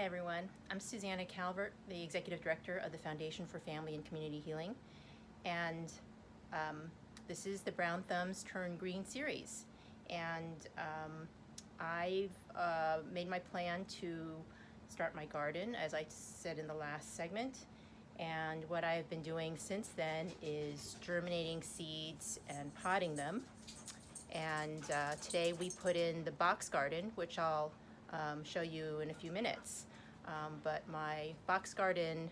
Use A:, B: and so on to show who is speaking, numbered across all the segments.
A: everyone. I'm Susanna Calvert, the Executive Director of the Foundation for Family and Community Healing, and this is the Brown Thumbs Turn Green series. And I've made my plan to start my garden, as I said in the last segment, and what I've been doing since then is germinating seeds and potting them. And today we put in the box garden, which I'll show you in a few minutes. But my box garden,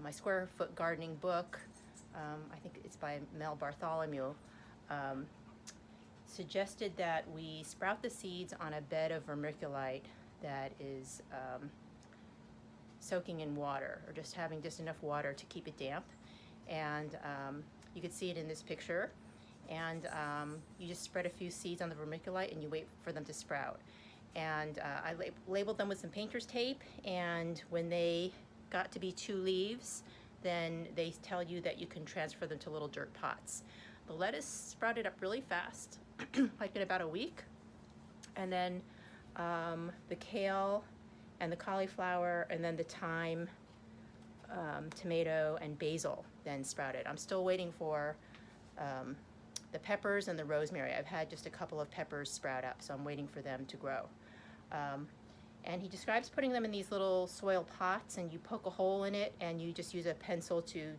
A: my square foot gardening book, I think it's by Mel Bartholomew, suggested that we sprout the seeds on a bed of vermiculite that is soaking in water, or just having just enough water to keep it damp. And you can see it in this picture. And you just spread a few seeds on the vermiculite and you wait for them to sprout. And I labeled them with some painter's tape, and when they got to be 2 leaves, then they tell you that you can transfer them to little dirt pots. The lettuce sprouted up really fast, like in about a week. And then the kale and the cauliflower and then the thyme, tomato and basil then sprouted. I'm still waiting for the peppers and the rosemary. I've had just a couple of peppers sprout up, so I'm waiting for them to grow. And he describes putting them in these little soil pots, and you poke a hole in it and you just use a pencil to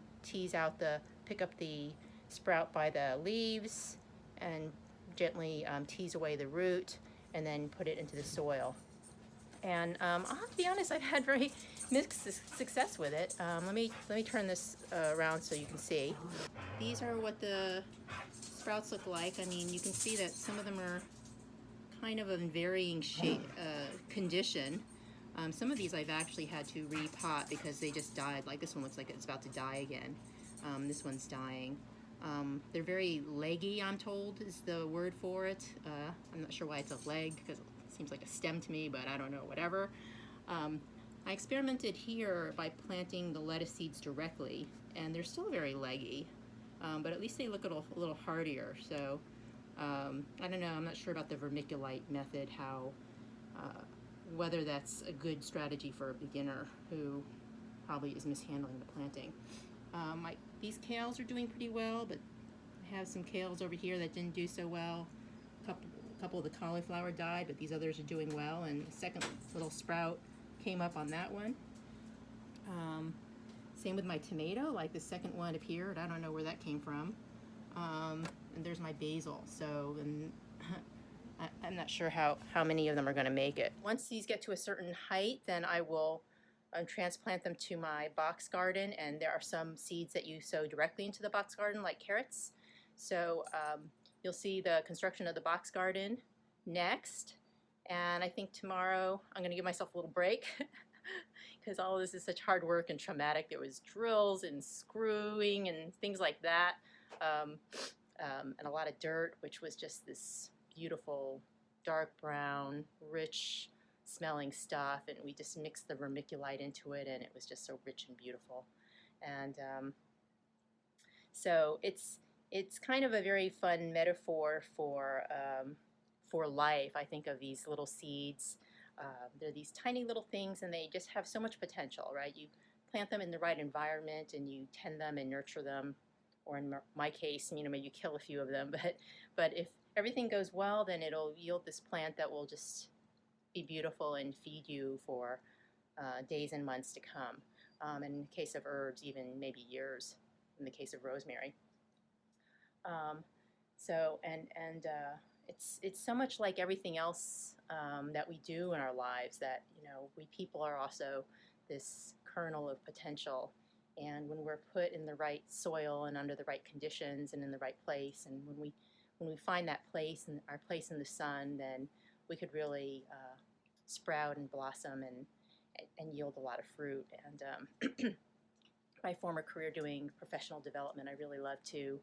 A: pick up the sprout by the leaves and gently tease away the root and then put it into the soil. And I'll have to be honest, I've had very mixed success with it. Let me turn this around so you can see. These are what the sprouts look like. I mean, you can see that some of them are kind of in varying shape, condition. Some of these I've actually had to repot because they just died. Like this one looks like it's about to die again. This one's dying. They're very leggy, I'm told is the word for it. I'm not sure why it's a leg, because it seems like a stem to me, but I don't know, whatever. I experimented here by planting the lettuce seeds directly, and they're still very leggy, but at least they look a little hardier. So I don't know, I'm not sure about the vermiculite method, whether that's a good strategy for a beginner who probably is mishandling the planting. These kales are doing pretty well, but I have some kales over here that didn't do so well. A couple of the cauliflower died, but these others are doing well, and the second little sprout came up on that one. Same with my tomato, like the second one appeared. I don't know where that came from. And there's my basil. So I'm not sure how many of them are going to make it. Once these get to a certain height, then I will transplant them to my box garden, and there are some seeds that you sow directly into the box garden, like carrots. So you'll see the construction of the box garden next, and I think tomorrow I'm going to give myself a little break because all of this is such hard work and traumatic. There was drills and screwing and things like that, and a lot of dirt, which was just this beautiful dark brown, rich smelling stuff, and we just mixed the vermiculite into it, and it was just so rich and beautiful. And so it's kind of a very fun metaphor for life. I think of these little seeds. They're these tiny little things, and they just have so much potential, right? You plant them in the right environment, and you tend them and nurture them, or in my case, maybe you kill a few of them, but if everything goes well, then it'll yield this plant that will just be beautiful and feed you for days and months to come. And in the case of herbs, even maybe years, in the case of rosemary. It's so much like everything else that we do in our lives, that we people are also this kernel of potential, and when we're put in the right soil and under the right conditions and in the right place, and when we find that place and our place in the sun, then we could really sprout and blossom and yield a lot of fruit. And my former career doing professional development, I really love to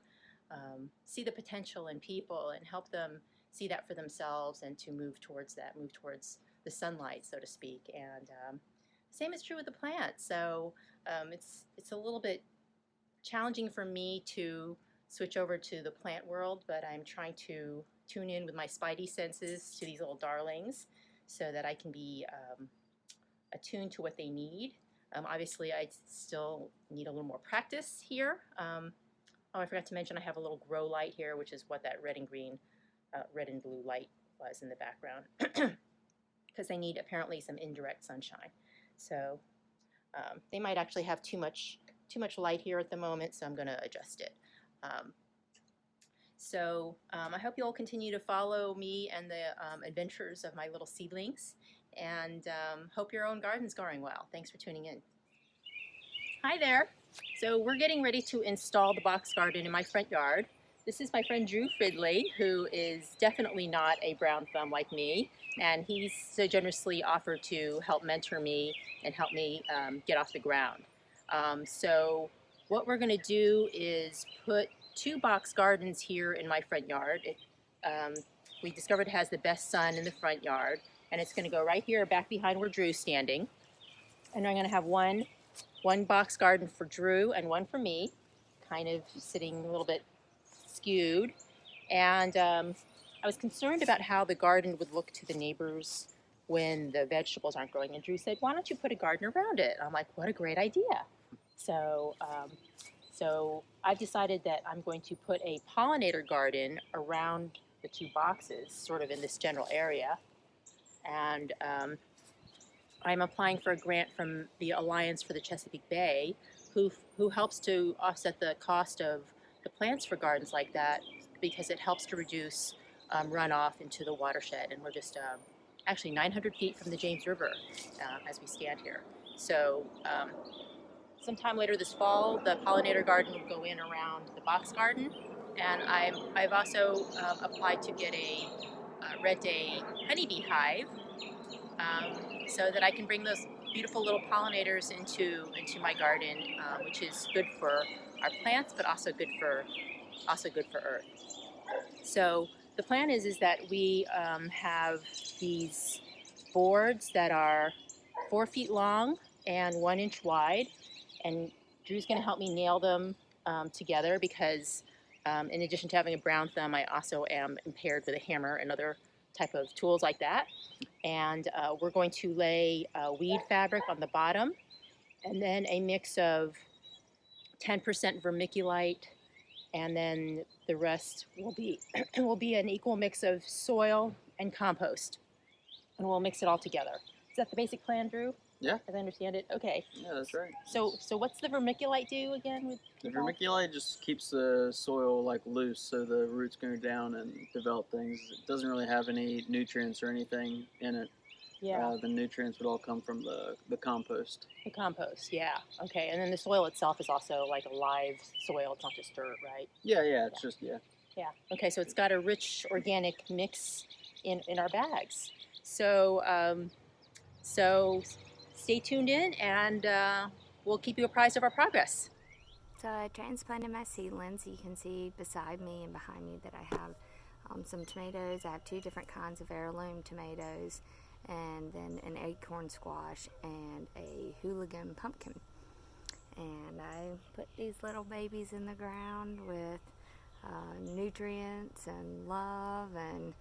A: see the potential in people and help them see that for themselves, and to move towards the sunlight, so to speak. And same is true with the plant. So it's a little bit challenging for me to switch over to the plant world, but I'm trying to tune in with my spidey senses to these little darlings so that I can be attuned to what they need. Obviously, I still need a little more practice here. Oh, I forgot to mention I have a little grow light here, which is what that red and green, red and blue light was in the background, because they need apparently some indirect sunshine. So they might actually have too much light here at the moment, so I'm going to adjust it. I hope you'll continue to follow me and the adventures of my little seedlings, and hope your own garden's going well. Thanks for tuning in. Hi there. So we're getting ready to install the box garden in my front yard. This is my friend Drew Fridley, who is definitely not a brown thumb like me, and he's so generously offered to help mentor me and help me get off the ground. So what we're going to do is put 2 box gardens here in my front yard. We discovered it has the best sun in the front yard, and it's going to go right here back behind where Drew's standing. And I'm going to have one box garden for Drew and one for me, kind of sitting a little bit skewed. And I was concerned about how the garden would look to the neighbors when the vegetables aren't growing. And Drew said, why don't you put a garden around it? I'm like, what a great idea. So I've decided that I'm going to put a pollinator garden around the 2 boxes, sort of in this general area. And I'm applying for a grant from the Alliance for the Chesapeake Bay, who helps to offset the cost of the plants for gardens like that, because it helps to reduce runoff into the watershed. And we're just actually 900 feet from the James River as we stand here. So sometime later this fall, the pollinator garden will go in around the box garden. And I've also applied to get rent a honeybee hive, so that I can bring those beautiful little pollinators into my garden, which is good for our plants, but also good for Earth. So the plan is that we have these boards that are 4 feet long and 1 inch wide, and Drew's going to help me nail them together, because in addition to having a brown thumb, I also am impaired with a hammer and other type of tools like that. And we're going to lay weed fabric on the bottom, and then a mix of 10% vermiculite, and then the rest will be an equal mix of soil and compost, and we'll mix it all together. Is that the basic plan, Drew?
B: Yeah.
A: As I understand it? Okay.
B: Yeah, that's right.
A: So what's the vermiculite do again?
B: The vermiculite just keeps the soil like loose, so the roots go down and develop things. It doesn't really have any nutrients or anything in it.
A: Yeah.
B: The nutrients would all come from the compost.
A: The compost, yeah. Okay, and then the soil itself is also like a live soil. It's not just dirt, right?
B: Yeah, it's just, yeah.
A: Yeah. Okay, so it's got a rich organic mix in our bags. So stay tuned in, and we'll keep you apprised of our progress.
C: So I transplanted my seedlings. You can see beside me and behind me that I have some tomatoes. I have 2 different kinds of heirloom tomatoes, and then an acorn squash and a hooligan pumpkin. And I put these little babies in the ground with nutrients and love, and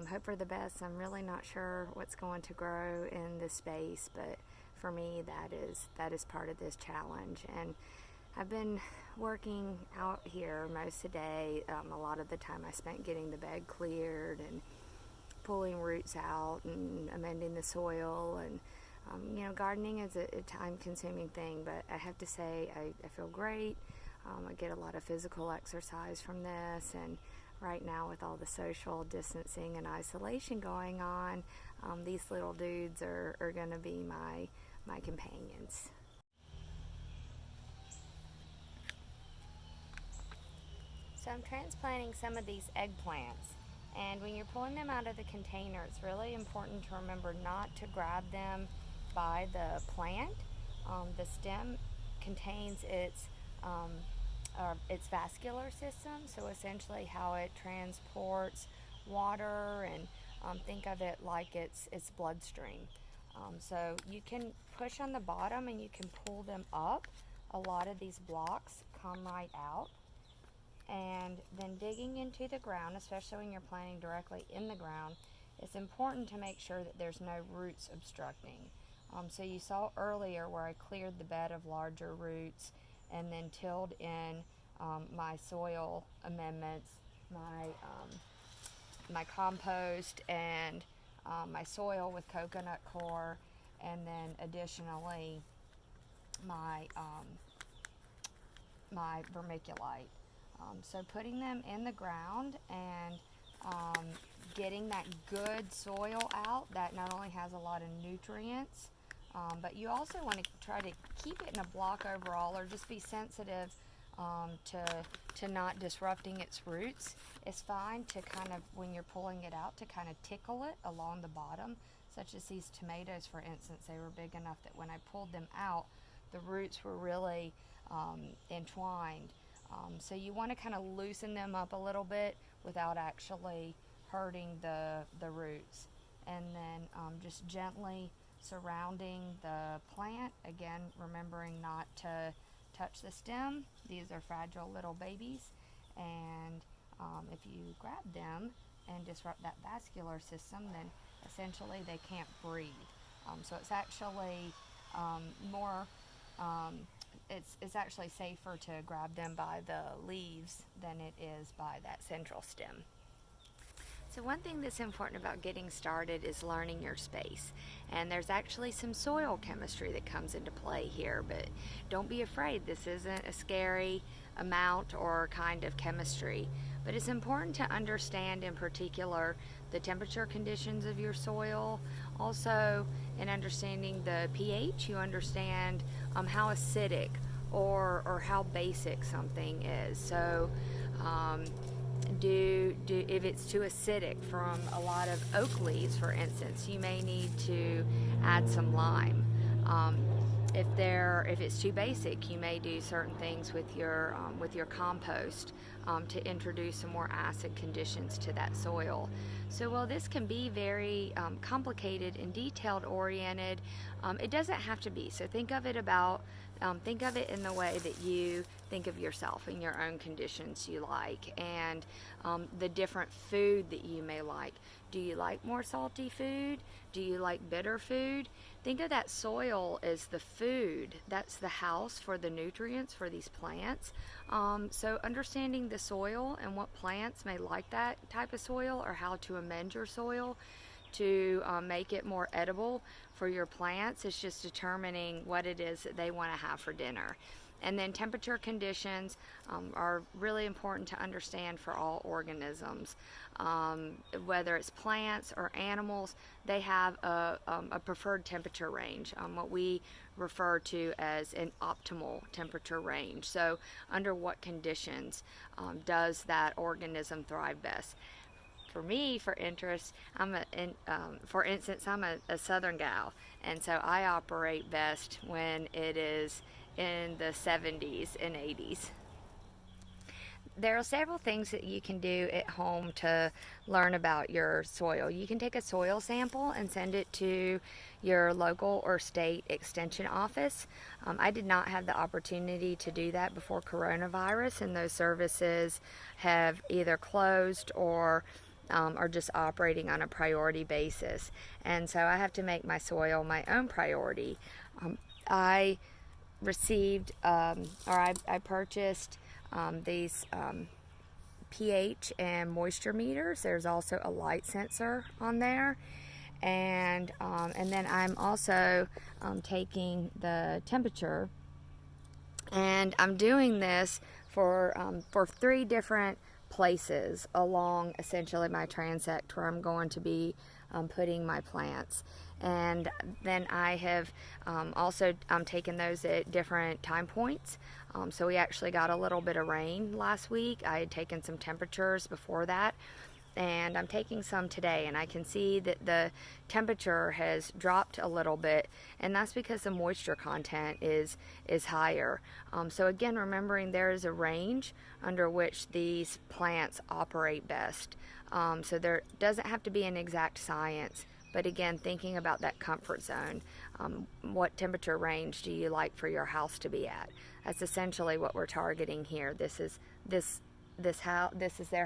C: hope for the best. I'm really not sure what's going to grow in this space, but for me that is part of this challenge. And I've been working out here most of the day. A lot of the time I spent getting the bed cleared and pulling roots out and amending the soil. And gardening is a time-consuming thing, but I have to say I feel great. I get a lot of physical exercise from this, and right now with all the social distancing and isolation going on, these little dudes are going to be my companions. So I'm transplanting some of these eggplants, and when you're pulling them out of the container, it's really important to remember not to grab them by the plant. The stem contains its vascular system, so essentially how it transports water, and think of it like its bloodstream. So you can push on the bottom and you can pull them up. A lot of these blocks come right out. And then digging into the ground, especially when you're planting directly in the ground, it's important to make sure that there's no roots obstructing. So you saw earlier where I cleared the bed of larger roots and then tilled in my soil amendments, my compost and my soil with coconut coir, and then additionally my my vermiculite. So putting them in the ground and getting that good soil out that not only has a lot of nutrients, but you also want to try to keep it in a block overall, or just be sensitive to not disrupting its roots. It's fine to kind of, when you're pulling it out, to kind of tickle it along the bottom, such as these tomatoes, for instance. They were big enough that when I pulled them out, the roots were really entwined. So you want to kind of loosen them up a little bit without actually hurting the roots. And then just gently surrounding the plant, again remembering not to touch the stem. These are fragile little babies, and if you grab them and disrupt that vascular system, then essentially they can't breathe. So it's actually more it's actually safer to grab them by the leaves than it is by that central stem. So one thing that's important about getting started is learning your space. And there's actually some soil chemistry that comes into play here, but don't be afraid. This isn't a scary amount or kind of chemistry. But it's important to understand in particular the temperature conditions of your soil. Also, in understanding the pH, you understand how acidic or how basic something is. So if it's too acidic from a lot of oak leaves, for instance, you may need to add some lime. If it's too basic, you may do certain things with your compost to introduce some more acid conditions to that soil. So while this can be very complicated and detailed oriented, it doesn't have to be. So think of it in the way that you think of yourself and your own conditions you like, and the different food that you may like. Do you like more salty food? Do you like bitter food? Think of that soil as the food. That's the house for the nutrients for these plants. So understanding the soil and what plants may like that type of soil, or how to amend your soil to make it more edible for your plants, is just determining what it is that they want to have for dinner. And then temperature conditions are really important to understand for all organisms. Whether it's plants or animals, they have a preferred temperature range, what we refer to as an optimal temperature range. So under what conditions does that organism thrive best? For me, for instance, I'm a southern gal, and so I operate best when it is in the 70s and 80s. There are several things that you can do at home to learn about your soil. You can take a soil sample and send it to your local or state extension office. I did not have the opportunity to do that before coronavirus, and those services have either closed or are just operating on a priority basis. And so I have to make my soil my own priority. I purchased these pH and moisture meters. There's also a light sensor on there, and then I'm also taking the temperature, and I'm doing this for 3 different places along essentially my transect where I'm going to be putting my plants. And then I have also taken those at different time points. So we actually got a little bit of rain last week. I had taken some temperatures before that, and I'm taking some today, and I can see that the temperature has dropped a little bit, and that's because the moisture content is higher. So again, remembering there is a range under which these plants operate best. So there doesn't have to be an exact science, but again, thinking about that comfort zone. What temperature range do you like for your house to be at? That's essentially what we're targeting here. This is their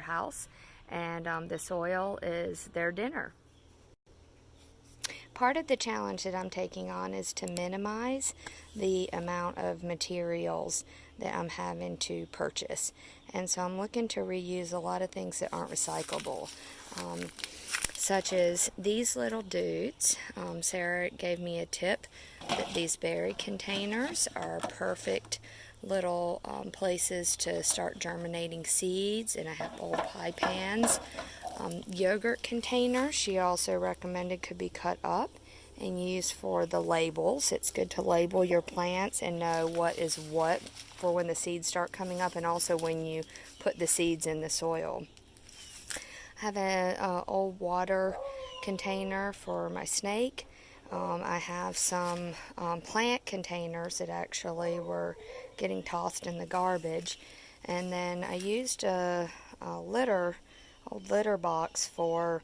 C: house, and the soil is their dinner. part of the challenge that I'm taking on is to minimize the amount of materials that I'm having to purchase. And so I'm looking to reuse a lot of things that aren't recyclable, such as these little dudes. Sarah gave me a tip that these berry containers are perfect little places to start germinating seeds, and I have old pie pans. Yogurt containers she also recommended could be cut up and used for the labels. It's good to label your plants and know what is what for when the seeds start coming up, and also when you put the seeds in the soil. I have an old water container for my snake. I have some plant containers that actually were getting tossed in the garbage. And then I used a old litter box for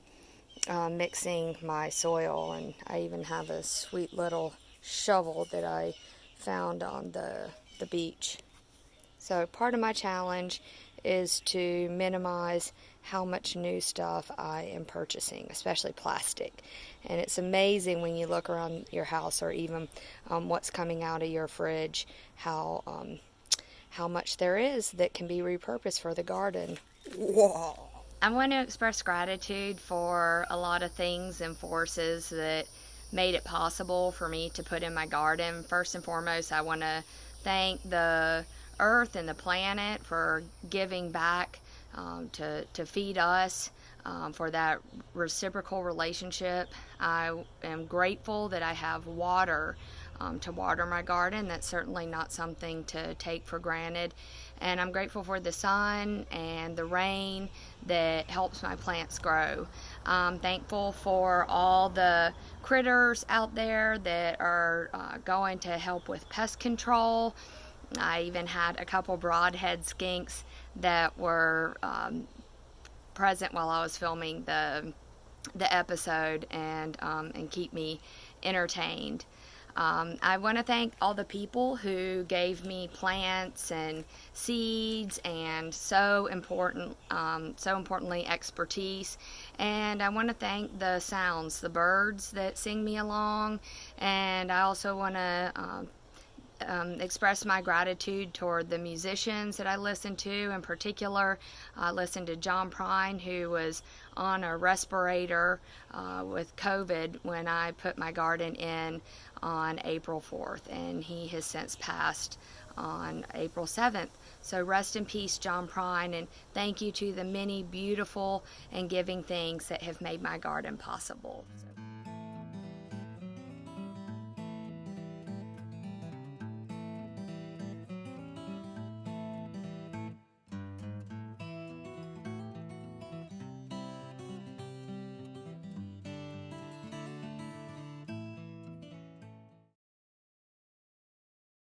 C: mixing my soil. And I even have a sweet little shovel that I found on the beach. So part of my challenge is to minimize how much new stuff I am purchasing, especially plastic. And it's amazing when you look around your house, or even what's coming out of your fridge, how much there is that can be repurposed for the garden. Whoa! I want to express gratitude for a lot of things and forces that made it possible for me to put in my garden. First and foremost, I want to thank the earth and the planet for giving back to feed us, for that reciprocal relationship. I am grateful that I have water to water my garden. That's certainly not something to take for granted. And I'm grateful for the sun and the rain that helps my plants grow. I'm thankful for all the critters out there that are going to help with pest control. I even had a couple broadhead skinks that were present while I was filming the episode, and keep me entertained. I want to thank all the people who gave me plants and seeds, and so importantly expertise. And I want to thank the sounds, the birds that sing me along, and I also want to express my gratitude toward the musicians that I listen to. In particular, I listened to John Prine, who was on a respirator with COVID when I put my garden in on April 4th, and he has since passed on April 7th. So rest in peace, John Prine, and thank you to the many beautiful and giving things that have made my garden possible.